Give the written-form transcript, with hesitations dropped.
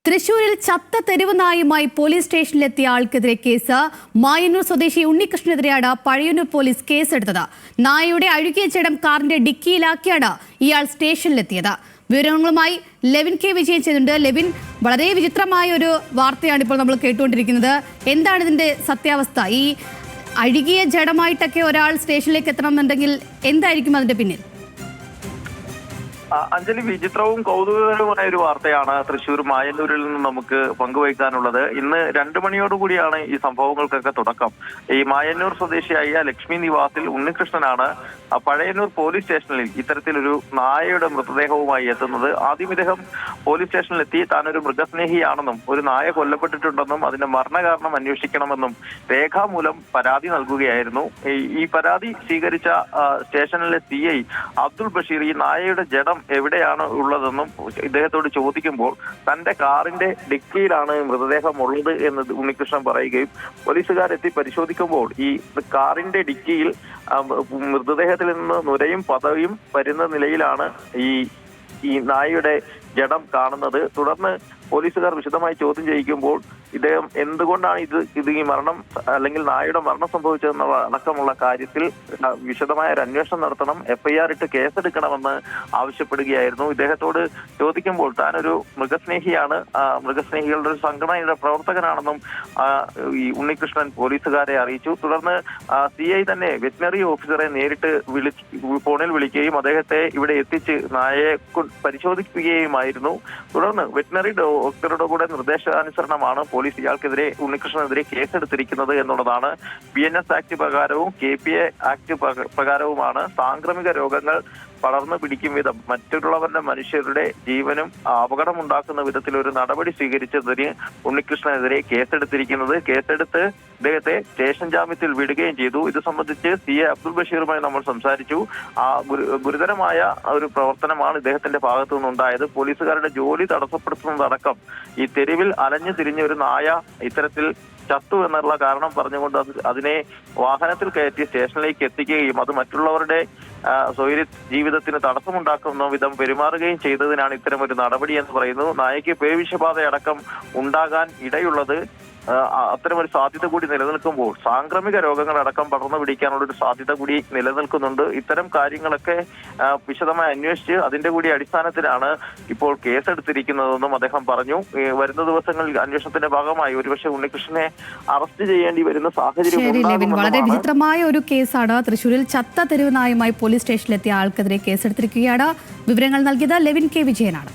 തൃശൂരിൽ ചത്ത തെരുവ് നായുമായി പോലീസ് സ്റ്റേഷനിലെത്തിയ ആൾക്കെതിരെ കേസ്. മായന്നൂർ സ്വദേശി ഉണ്ണികൃഷ്ണനെതിരെയാണ് പഴയന്നൂർ പോലീസ് കേസെടുത്തത്. നായയുടെ അഴുകിയ ജഡം കാറിന്റെ ഡിക്കിയിലാക്കിയാണ് ഇയാൾ സ്റ്റേഷനിലെത്തിയത്. വിവരങ്ങളുമായി ലെവിൻ കെ വിജയൻ ചെയ്യുന്നുണ്ട്. ലെവിൻ, വളരെ വിചിത്രമായ ഒരു വാർത്തയാണ് ഇപ്പോൾ നമ്മൾ കേട്ടുകൊണ്ടിരിക്കുന്നത്. എന്താണ് ഇതിന്റെ സത്യാവസ്ഥ? ഈ അഴുകിയ ജഡമായിട്ടൊക്കെ ഒരാൾ സ്റ്റേഷനിലേക്ക് എത്തണമെന്നുണ്ടെങ്കിൽ എന്തായിരിക്കും അതിന്റെ പിന്നിൽ? അഞ്ജലി, വിചിത്രവും കൗതുകകരവുമായ ഒരു വാർത്തയാണ് തൃശ്ശൂർ മായന്നൂരിൽ നിന്ന് നമുക്ക് പങ്കുവയ്ക്കാനുള്ളത്. ഇന്ന് 2 മണിയോടുകൂടിയാണ് ഈ സംഭവങ്ങൾക്കൊക്കെ തുടക്കം. ഈ മായന്നൂർ സ്വദേശിയായ ലക്ഷ്മി നിവാസിൽ ഉണ്ണികൃഷ്ണനാണ് പഴയന്നൂർ പോലീസ് സ്റ്റേഷനിൽ ഇത്തരത്തിലൊരു നായയുടെ മൃതദേഹവുമായി എത്തുന്നത്. ആദ്യം ഇദ്ദേഹം പോലീസ് സ്റ്റേഷനിലെത്തി താനൊരു മൃഗസ്നേഹിയാണെന്നും ഒരു നായ കൊല്ലപ്പെട്ടിട്ടുണ്ടെന്നും അതിന്റെ മരണകാരണം അന്വേഷിക്കണമെന്നും രേഖാമൂലം പരാതി നൽകുകയായിരുന്നു. ഈ പരാതി സ്വീകരിച്ച സ്റ്റേഷനിലെ CI അബ്ദുൾ ബഷീർ ഈ നായയുടെ ജഡം എവിടെയാണ് ഉള്ളതെന്നും ഇദ്ദേഹത്തോട് ചോദിക്കുമ്പോൾ തന്റെ കാറിന്റെ ഡിക്കിയിലാണ് മൃതദേഹം ഉള്ളത് എന്ന് ഉണ്ണികൃഷ്ണൻ പറയുകയും പോലീസുകാരെത്തി പരിശോധിക്കുമ്പോൾ ഈ കാറിന്റെ ഡിക്കിയിൽ മൃതദേഹത്തിൽ നിന്ന് നുരയും പതയും വരുന്ന നിലയിലാണ് ഈ നായയുടെ ജഡം കാണുന്നത്. തുടർന്ന് പോലീസുകാർ വിശദമായി ചോദ്യം ചെയ്യിക്കുമ്പോൾ ഇദ്ദേഹം എന്തുകൊണ്ടാണ് ഇത് ഈ മരണം അല്ലെങ്കിൽ നായയുടെ മരണം സംഭവിച്ചതെന്നുള്ള അടക്കമുള്ള കാര്യത്തിൽ വിശദമായ ഒരു അന്വേഷണം നടത്തണം, FIR ഇട്ട് കേസെടുക്കണമെന്ന് ആവശ്യപ്പെടുകയായിരുന്നു. ഇദ്ദേഹത്തോട് ചോദിക്കുമ്പോൾ താനൊരു മൃഗസ്നേഹിയാണ്, മൃഗസ്നേഹികളുടെ ഒരു സംഘടനയുടെ പ്രവർത്തകനാണെന്നും ഈ ഉണ്ണികൃഷ്ണൻ പോലീസുകാരെ അറിയിച്ചു. തുടർന്ന് CI തന്നെ വെറ്റിനറി ഓഫീസറെ നേരിട്ട് ഫോണിൽ വിളിക്കുകയും അദ്ദേഹത്തെ ഇവിടെ എത്തിച്ച് നായയെ പരിശോധിക്കുകയുമായിരുന്നു. തുടർന്ന് വെറ്റിനറി ഡോക്ടറുടെ കൂടെ നിർദ്ദേശാനുസരണമാണ് പോലീസ് ഇയാൾക്കെതിരെ ഉണ്ണികൃഷ്ണനെതിരെ കേസെടുത്തിരിക്കുന്നത് എന്നുള്ളതാണ്. BNS ആക്ട് പ്രകാരവും KPA ആക്ട് പ്രകാരവുമാണ് സാംക്രമിക രോഗങ്ങൾ പടർന്നു പിടിക്കും വിധം മറ്റുള്ളവരുടെ മനുഷ്യരുടെ ജീവനും അപകടമുണ്ടാക്കുന്ന വിധത്തിൽ ഒരു നടപടി സ്വീകരിച്ചതിന് ഉണ്ണികൃഷ്ണനെതിരെ കേസെടുത്തിരിക്കുന്നത്. കേസെടുത്ത് ഇദ്ദേഹത്തെ സ്റ്റേഷൻ ജാമ്യത്തിൽ വിടുകയും ചെയ്തു. ഇത് സംബന്ധിച്ച് CA അബ്ദുൾ ബഷീറുമായി നമ്മൾ സംസാരിച്ചു. ഗുരുതരമായ ഒരു പ്രവർത്തനമാണ് ഇദ്ദേഹത്തിന്റെ ഭാഗത്തു നിന്നുണ്ടായത്. പോലീസുകാരുടെ ജോലി തടസ്സപ്പെടുത്തുന്നതടക്കം ഈ തെരുവിൽ അലഞ്ഞു തിരിഞ്ഞ ഒരു നായ ഇത്തരത്തിൽ ചത്തു എന്നുള്ള കാരണം പറഞ്ഞുകൊണ്ട് അതിനെ വാഹനത്തിൽ കയറ്റി സ്റ്റേഷനിലേക്ക് എത്തിക്കുകയും അത് മറ്റുള്ളവരുടെ സ്വൈര്യ ജീവിതത്തിന് തടസ്സമുണ്ടാക്കുന്ന വിധം പെരുമാറുകയും ചെയ്തതിനാണ് ഇത്തരം ഒരു നടപടി എന്ന് പറയുന്നു. നായയ്ക്ക് പേവിഷബാധയടക്കം ഉണ്ടാകാൻ ഇടയുള്ളത് അത്തരമൊരു സാധ്യത കൂടി നിലനിൽക്കുമ്പോൾ സാംക്രമിക രോഗങ്ങളടക്കം പടർന്നു പിടിക്കാനുള്ള ഒരു സാധ്യത കൂടി നിലനിൽക്കുന്നുണ്ട്. ഇത്തരം കാര്യങ്ങളൊക്കെ വിശദമായി അന്വേഷിച്ച് അതിന്റെ കൂടി അടിസ്ഥാനത്തിലാണ് ഇപ്പോൾ കേസെടുത്തിരിക്കുന്നതെന്നും അദ്ദേഹം പറഞ്ഞു. വരുന്ന ദിവസങ്ങളിൽ അന്വേഷണത്തിന്റെ ഭാഗമായി ഒരുപക്ഷെ ഉണ്ണികൃഷ്ണനെ അറസ്റ്റ് ചെയ്യേണ്ടി വരുന്ന സാഹചര്യം. വളരെ വിചിത്രമായ ഒരു കേസാണ്. തൃശ്ശൂരിൽ ചത്ത തെരുവ് നായുമായി പോലീസ് സ്റ്റേഷനിലെത്തിയ ആൾക്കെതിരെ കേസെടുത്തിരിക്കുകയാണ്. വിവരങ്ങൾ നൽകിയത് ലെവിൻ കെ വിജയനാണ്.